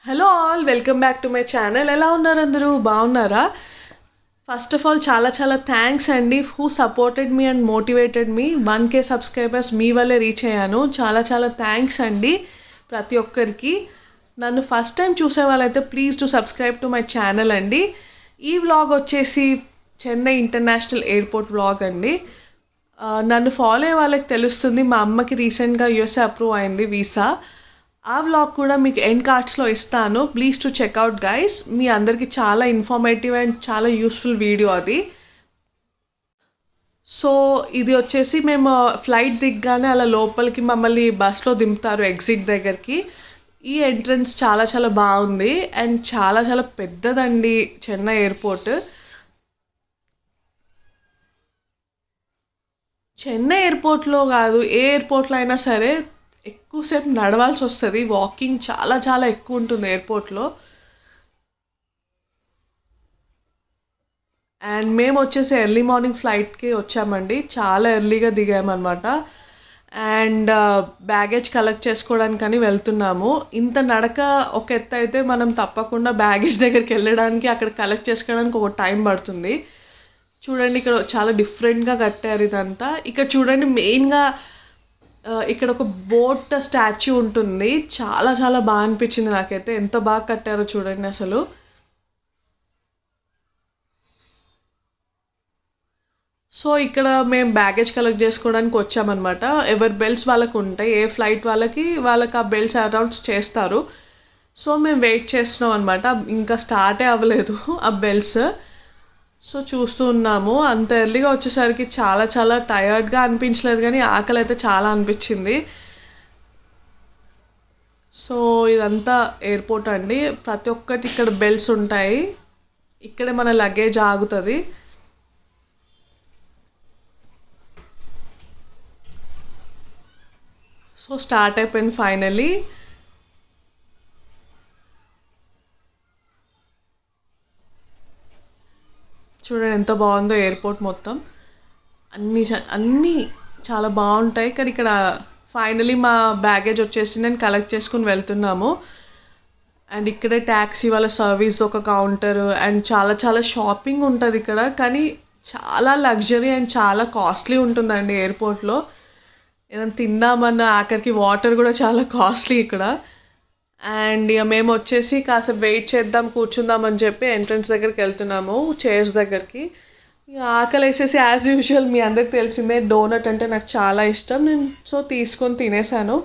Hello all, welcome back to my channel. ఎలా ఉన్నారు అందరూ? బాగున్నారా? ఫస్ట్ ఆఫ్ ఆల్ చాలా చాలా థ్యాంక్స్ అండి who supported me and motivated me. 1K subscribers మీ వల్లే రీచ్ అయ్యాను. చాలా చాలా థ్యాంక్స్ అండి ప్రతి ఒక్కరికి. నన్ను ఫస్ట్ టైం చూసే వాళ్ళైతే please to subscribe to my channel అండి. ఈ వ్లాగ్ వచ్చేసి చెన్నై ఇంటర్నేషనల్ ఎయిర్పోర్ట్ వ్లాగ్ అండి. నన్ను ఫాలో అయ్యే వాళ్ళకి తెలుస్తుంది, మా అమ్మకి రీసెంట్గా యూఎస్ఏ అప్రూవ్ అయింది వీసా. ఆ వ్లాగ్ కూడా మీకు ఎండ్ కార్డ్స్లో ఇస్తాను. Please to check out guys. మీ అందరికీ చాలా ఇన్ఫర్మేటివ్ అండ్ చాలా యూస్ఫుల్ వీడియో అది. సో ఇది వచ్చేసి మేము ఫ్లైట్ దిగ్గానే అలా లోపలికి మమ్మల్ని బస్లో దింపుతారు ఎగ్జిట్ దగ్గరికి. ఈ ఎంట్రన్స్ చాలా చాలా బాగుంది అండ్ చాలా చాలా పెద్దదండి చెన్నై ఎయిర్పోర్ట్. చెన్నై ఎయిర్పోర్ట్లో కాదు, ఏ ఎయిర్పోర్ట్లో అయినా సరే ఎక్కువసేపు నడవాల్సి వస్తుంది. వాకింగ్ చాలా చాలా ఎక్కువ ఉంటుంది ఎయిర్పోర్ట్లో. అండ్ మేము వచ్చేసి ఎర్లీ మార్నింగ్ ఫ్లైట్కి వచ్చామండి. చాలా ఎర్లీగా దిగామన్నమాట. అండ్ బ్యాగేజ్ కలెక్ట్ చేసుకోవడానికని వెళ్తున్నాము. ఇంత నడక ఒక ఎత్తు అయితే మనం తప్పకుండా బ్యాగేజ్ దగ్గరికి వెళ్ళడానికి అక్కడ కలెక్ట్ చేసుకోవడానికి ఒక టైం పడుతుంది. చూడండి ఇక్కడ చాలా డిఫరెంట్గా కట్టారు ఇదంతా. ఇక్కడ చూడండి మెయిన్గా ఇక్కడ ఒక బోట్ స్టాచ్యూ ఉంటుంది. చాలా చాలా బాగా అనిపించింది నాకైతే. ఎంత బాగా కట్టారో చూడండి అసలు. సో ఇక్కడ మేము బ్యాగేజ్ కలెక్ట్ చేసుకోవడానికి వచ్చామన్నమాట. ఎవరి బెల్ట్స్ వాళ్ళకు ఉంటాయి, ఏ ఫ్లైట్ వాళ్ళకి ఆ బెల్ట్స్ అరౌండ్స్ చేస్తారు. సో మేము వెయిట్ చేస్తున్నాం అనమాట. ఇంకా స్టార్టే అవ్వలేదు ఆ బెల్ట్స్. సో చూస్తూ ఉన్నాము. అంత ఎర్లీగా వచ్చేసరికి చాలా చాలా టయర్డ్గా అనిపించలేదు, కానీ ఆకలి అయితే చాలా అనిపించింది. సో ఇదంతా ఎయిర్పోర్ట్ అండి. ప్రతి ఒక్కటి ఇక్కడ బెల్ట్స్ ఉంటాయి. ఇక్కడే మన లగేజ్ ఆగుతుంది. సో స్టార్ట్ అయిపోయింది ఫైనల్లీ. చూడండి ఎంత బాగుందో ఎయిర్పోర్ట్ మొత్తం. అన్నీ చాలా బాగుంటాయి. కానీ ఇక్కడ ఫైనలీ మా బ్యాగేజ్ వచ్చేసి నేను కలెక్ట్ చేసుకుని వెళ్తున్నాము. అండ్ ఇక్కడే ట్యాక్సీ వాళ్ళ సర్వీస్ ఒక కౌంటర్ అండ్ చాలా చాలా షాపింగ్ ఉంటుంది ఇక్కడ. కానీ చాలా లగ్జరీ అండ్ చాలా కాస్ట్లీ ఉంటుందండి ఎయిర్పోర్ట్లో. ఏదైనా తిందామన్న ఆఖరికి వాటర్ కూడా చాలా కాస్ట్లీ ఇక్కడ. అండ్ ఇక మేము వచ్చేసి కాసేపు వెయిట్ చేద్దాం, కూర్చుందామని చెప్పి ఎంట్రన్స్ దగ్గరికి వెళ్తున్నాము, చైర్స్ దగ్గరికి. ఇక ఆకలి వేసేసి యాజ్ యూజువల్ మీ అందరికి తెలిసిందే డోనట్ అంటే నాకు చాలా ఇష్టం. నేను సో తీసుకొని తినేసాను.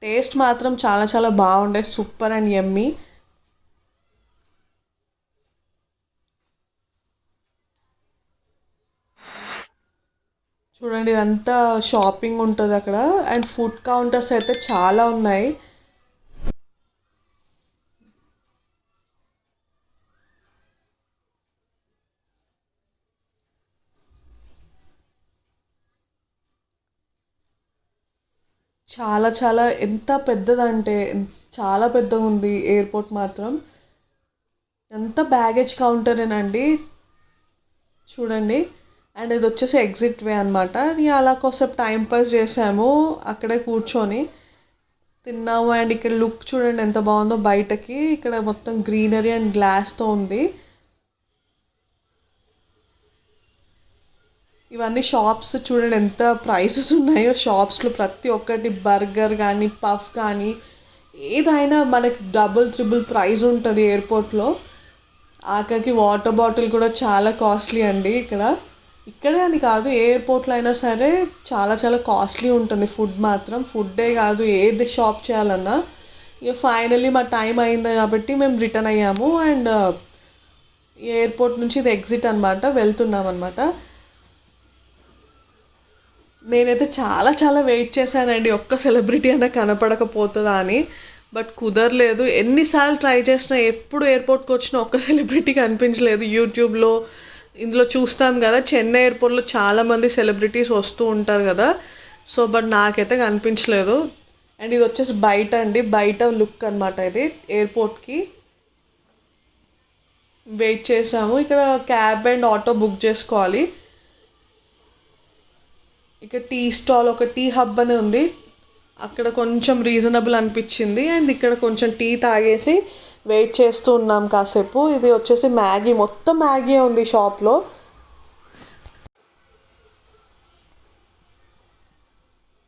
టేస్ట్ మాత్రం చాలా చాలా బాగుండే, సూపర్ అండ్ యమ్మీ. చూడండి ఇదంతా షాపింగ్ ఉంటుంది అక్కడ. అండ్ ఫుడ్ కౌంటర్స్ అయితే చాలా ఉన్నాయి. చాలా చాలా ఎంత పెద్దదంటే చాలా పెద్దగా ఉంది ఎయిర్పోర్ట్ మాత్రం. ఎంత బ్యాగేజ్ కౌంటరేనండి చూడండి. అండ్ ఇది వచ్చేసి ఎగ్జిట్ వే అనమాట. అలా కాసేపు టైం పాస్ చేసాము అక్కడే కూర్చొని తిన్నాము. అండ్ ఇక్కడ లుక్ చూడండి ఎంత బాగుందో బయటకి. ఇక్కడ మొత్తం గ్రీనరీ అండ్ గ్లాస్తో ఉంది. ఇవన్నీ షాప్స్ చూడండి ఎంత ప్రైసెస్ ఉన్నాయో షాప్స్లో. ప్రతి ఒక్కటి బర్గర్ కానీ పఫ్ కానీ ఏదైనా మనకి డబుల్ త్రిబుల్ ప్రైస్ ఉంటుంది ఎయిర్పోర్ట్లో. ఆఖరికి వాటర్ బాటిల్ కూడా చాలా కాస్ట్లీ అండి ఇక్కడే అని కాదు, ఏ ఎయిర్పోర్ట్లో అయినా సరే చాలా చాలా కాస్ట్లీ ఉంటుంది ఫుడ్ మాత్రం. ఫుడ్డే కాదు ఏది షాప్ చేయాలన్నా. ఇక ఫైనల్లీ మా టైం అయింది కాబట్టి మేము రిటర్న్ అయ్యాము. అండ్ ఎయిర్పోర్ట్ నుంచి ఇది ఎగ్జిట్ అనమాట, వెళ్తున్నాం అనమాట. నేనైతే చాలా చాలా వెయిట్ చేశానండి ఒక్క సెలబ్రిటీ అన్నా కనపడకపోతుందా అని. బట్ కుదరలేదు. ఎన్నిసార్లు ట్రై చేసినా ఎప్పుడు ఎయిర్పోర్ట్కి వచ్చినా ఒక్క సెలబ్రిటీ కనిపించలేదు. యూట్యూబ్లో ఇందులో చూస్తాం కదా, చెన్నై ఎయిర్పోర్ట్లో చాలామంది సెలబ్రిటీస్ వస్తూ ఉంటారు కదా. సో బట్ నాకైతే కనిపించలేదు. అండ్ ఇది వచ్చేసి బయట అండి, బయట లుక్ అనమాట ఇది ఎయిర్పోర్ట్కి. వెయిట్ చేసాము. ఇక్కడ క్యాబ్ అండ్ ఆటో బుక్ చేసుకోవాలి. ఇక్కడ టీ స్టాల్, ఒక టీ హబ్ అని ఉంది, అక్కడ కొంచెం రీజనబుల్ అనిపించింది. అండ్ ఇక్కడ కొంచెం టీ తాగేసి వెయిట్ చేస్తూ ఉన్నాం కాసేపు. ఇది వచ్చేసి మ్యాగీ, మొత్తం మ్యాగీ ఉంది షాప్లో.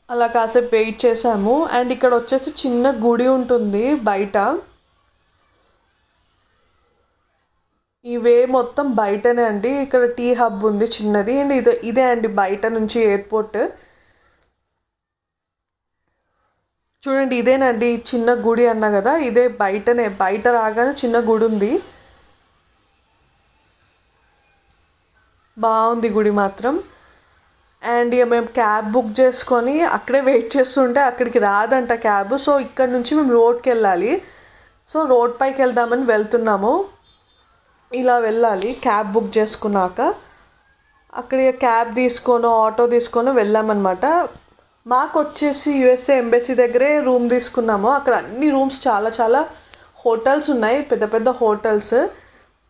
అలా కాసేపు వెయిట్ చేసాము. అండ్ ఇక్కడ వచ్చేసి చిన్న గుడి ఉంటుంది బయట. ఈ వే మొత్తం బయటనే అండి. ఇక్కడ టీ హబ్ ఉంది చిన్నది. అండ్ ఇదే అండి బయట నుంచి ఎయిర్పోర్ట్. చూడండి, ఇదేనండి చిన్న గుడి అన్నా కదా, ఇదే బయటనే. బయట రాగానే చిన్న గుడి ఉంది. బాగుంది గుడి మాత్రం. అండ్ ఇక మేము క్యాబ్ బుక్ చేసుకొని అక్కడే వెయిట్ చేస్తుంటే అక్కడికి రాదంట క్యాబ్. సో ఇక్కడ నుంచి మేము రోడ్కి వెళ్ళాలి. సో రోడ్ పైకి వెళ్దామని వెళ్తున్నాము. ఇలా వెళ్ళాలి క్యాబ్ బుక్ చేసుకున్నాక. అక్కడ క్యాబ్ తీసుకొని ఆటో తీసుకొని వెళ్ళామన్నమాట. మాకు వచ్చేసి యుఎస్ఏ ఎంబసీ దగ్గరే రూమ్ తీసుకున్నాము. అక్కడ అన్ని రూమ్స్ చాలా చాలా హోటల్స్ ఉన్నాయి, పెద్ద పెద్ద హోటల్స్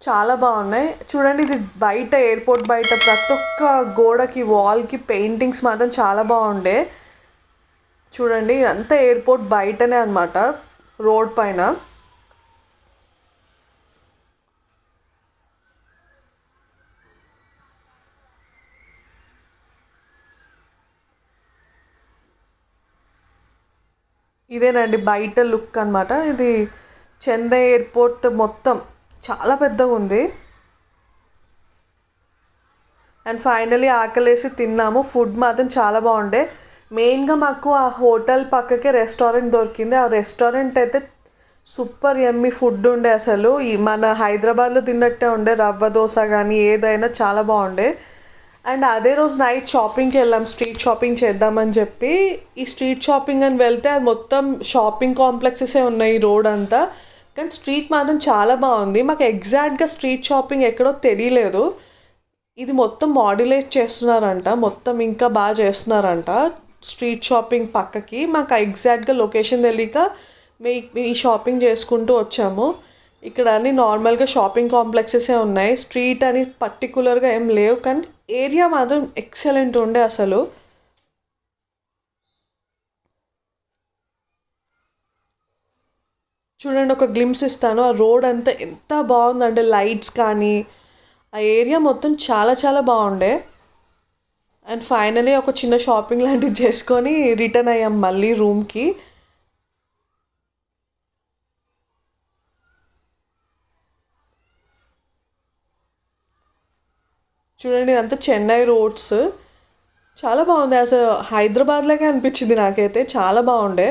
చాలా బాగున్నాయి. చూడండి, ఇది బయట ఎయిర్పోర్ట్ బయట ప్రతి ఒక్క గోడకి వాల్కి పెయింటింగ్స్ మాత్రం చాలా బాగుండే. చూడండి, అంతా ఎయిర్పోర్ట్ బయటనే అనమాట, రోడ్ పైన. ఇదేనండి బయట లుక్ అనమాట. ఇది చెన్నై ఎయిర్పోర్ట్ మొత్తం చాలా పెద్దగా ఉంది. అండ్ ఫైనలీ ఆకలేసి తిన్నాము. ఫుడ్ మాత్రం చాలా బాగుండే. మెయిన్గా మాకు ఆ హోటల్ పక్కకే రెస్టారెంట్ దొరికింది. ఆ రెస్టారెంట్ అయితే సూపర్ యమ్మీ ఫుడ్ ఉండే. అసలు ఈ మన హైదరాబాద్లో తిన్నట్టే ఉండే. రవ్వ దోశ కానీ ఏదైనా చాలా బాగుండే. అండ్ అదే రోజు నైట్ షాపింగ్కి వెళ్ళాం, స్ట్రీట్ షాపింగ్ చేద్దామని చెప్పి. ఈ స్ట్రీట్ షాపింగ్ అని వెళ్తే అది మొత్తం షాపింగ్ కాంప్లెక్సెసే ఉన్నాయి ఈ రోడ్ అంతా. కానీ స్ట్రీట్ మాత్రం చాలా బాగుంది. మాకు ఎగ్జాక్ట్గా స్ట్రీట్ షాపింగ్ ఎక్కడో తెలియలేదు. ఇది మొత్తం మాడ్యులేట్ చేస్తున్నారంట, మొత్తం ఇంకా బాగా చేస్తున్నారంట స్ట్రీట్ షాపింగ్ పక్కకి. మాకు ఎగ్జాక్ట్గా లొకేషన్ తెలియక ఈ షాపింగ్ చేసుకుంటూ వచ్చాము. ఇక్కడ అన్ని నార్మల్గా షాపింగ్ కాంప్లెక్సెసే ఉన్నాయి, స్ట్రీట్ అని పర్టికులర్గా ఏం లేవు. కానీ ఏరియా మాత్రం ఎక్సలెంట్ ఉండే అసలు. చూడండి, ఒక గ్లిమ్స్ ఇస్తాను. ఆ రోడ్ అంతా ఎంత బాగుందంటే లైట్స్ కానీ ఆ ఏరియా మొత్తం చాలా చాలా బాగుండే. అండ్ ఫైనలీ ఒక చిన్న షాపింగ్ లాంటివి చేసుకొని రిటర్న్ అయ్యాం మళ్ళీ రూమ్కి. చూడండి, అంతా చెన్నై రోడ్స్ చాలా బాగుంది. అసలు హైదరాబాద్లాగే అనిపించింది నాకైతే, చాలా బాగుండే.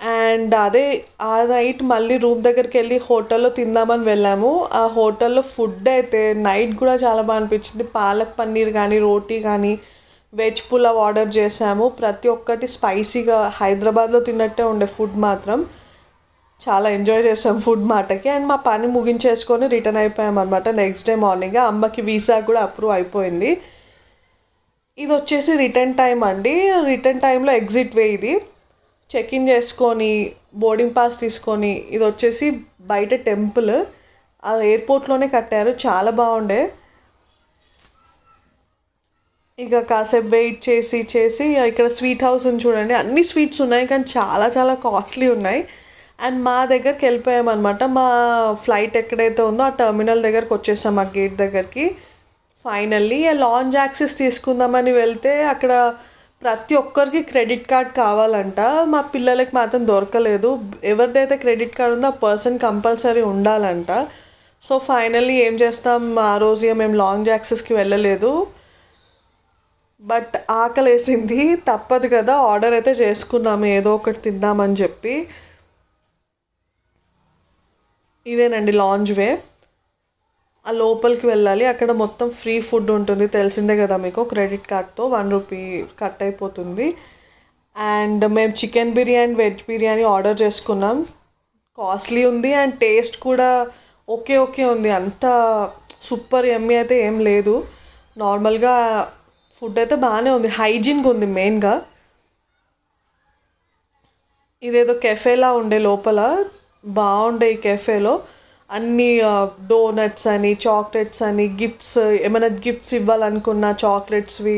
అండ్ అదే ఆ నైట్ మళ్ళీ రూమ్ దగ్గరికి వెళ్ళి హోటల్లో తిందామని వెళ్ళాము. ఆ హోటల్లో ఫుడ్ అయితే నైట్ కూడా చాలా బాగా అనిపించింది. పాలక్ పన్నీర్ కానీ రోటీ కానీ వెజ్ పులావ్ ఆర్డర్ చేసాము. ప్రతి ఒక్కటి స్పైసీగా హైదరాబాద్లో తిన్నట్టే ఉండే ఫుడ్ మాత్రం. చాలా ఎంజాయ్ చేసాం ఫుడ్ మాటకి. అండ్ మా పని ముగించేసుకొని రిటర్న్ అయిపోయాం అనమాట. నెక్స్ట్ డే మార్నింగ్ అమ్మకి వీసా కూడా అప్రూవ్ అయిపోయింది. ఇది వచ్చేసి రిటర్న్ టైం అండి. రిటర్న్ టైంలో ఎగ్జిట్ వే ఇది. చెక్ ఇన్ చేసుకొని బోర్డింగ్ పాస్ తీసుకొని, ఇది వచ్చేసి బయట టెంపుల్, ఆ ఎయిర్పోర్ట్లోనే కట్టారు, చాలా బాగుండే. ఇక కాసేపు వెయిట్ చేసి ఇక్కడ స్వీట్ హౌస్ ఉంది చూడండి. అన్ని స్వీట్స్ ఉన్నాయి కానీ చాలా చాలా కాస్ట్లీ ఉన్నాయి. అండ్ మా దగ్గరికి వెళ్ళిపోయామన్నమాట. మా ఫ్లైట్ ఎక్కడైతే ఉందో ఆ టర్మినల్ దగ్గరకు వచ్చేసాం, ఆ గేట్ దగ్గరికి. ఫైనల్లీ లాంజ్ యాక్సెస్ తీసుకుందామని వెళ్తే అక్కడ ప్రతి ఒక్కరికి క్రెడిట్ కార్డ్ కావాలంట. మా పిల్లలకి మాత్రం దొరకలేదు. ఎవరిదైతే క్రెడిట్ కార్డ్ ఉందో ఆ పర్సన్ కంపల్సరీ ఉండాలంట. సో ఫైనల్లీ ఏం చేస్తాం, ఆ రోజు మేము లాంగ్ యాక్సెస్కి వెళ్ళలేదు. బట్ ఆకలేసింది, తప్పదు కదా, ఆర్డర్ అయితే చేసుకున్నాము ఏదో ఒకటి తిందామని చెప్పి. ఇదేనండి లాంజ్ వే. ఆ లోపలికి వెళ్ళాలి. అక్కడ మొత్తం ఫ్రీ ఫుడ్ ఉంటుంది, తెలిసిందే కదా మీకు. క్రెడిట్ కార్డ్తో ₹1 కట్ అయిపోతుంది. అండ్ మేము chicken biryani veg biryani order చేసుకున్నాం. కాస్ట్లీ ఉంది అండ్ టేస్ట్ కూడా ఓకే ఉంది. అంత సూపర్ యమ్మీ అయితే ఏం లేదు. నార్మల్గా ఫుడ్ అయితే బాగానే ఉంది, హైజీన్గా ఉంది మెయిన్గా. ఇదేదో కెఫేలా ఉండే లోపల, బాగుండే ఈ కెఫేలో. అన్ని డోనట్స్ అని చాక్లెట్స్ అని గిఫ్ట్స్, ఏమైనా గిఫ్ట్స్ ఇవ్వాలనుకున్న చాక్లెట్స్వి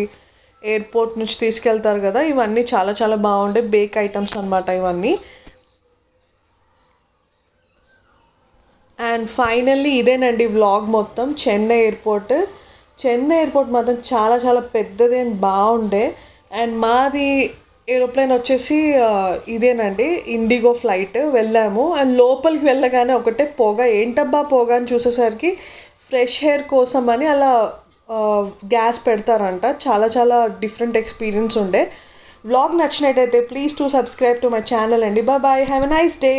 ఎయిర్పోర్ట్ నుంచి తీసుకెళ్తారు కదా, ఇవన్నీ చాలా చాలా బాగుండే. బేక్ ఐటమ్స్ అనమాట ఇవన్నీ. అండ్ ఫైనల్లీ ఇదేనండి వ్లాగ్ మొత్తం. చెన్నై ఎయిర్పోర్ట్ మాత్రం చాలా చాలా పెద్దది అండ్ బాగుండే. అండ్ మాది ఏరోప్లేన్ వచ్చేసి ఇదేనండి, ఇండిగో ఫ్లైట్. వెళ్ళాము అండ్ లోపలికి వెళ్ళగానే ఒకటే పొగ, ఏంటబ్బా పొగ అని చూసేసరికి ఫ్రెష్ ఎయిర్ కోసం అని అలా గ్యాస్ పెడతారంట. చాలా చాలా డిఫరెంట్ ఎక్స్పీరియన్స్ ఉండే. వ్లాగ్ నచ్చినట్టయితే please to subscribe to my channel అండి. Bye, have a nice day.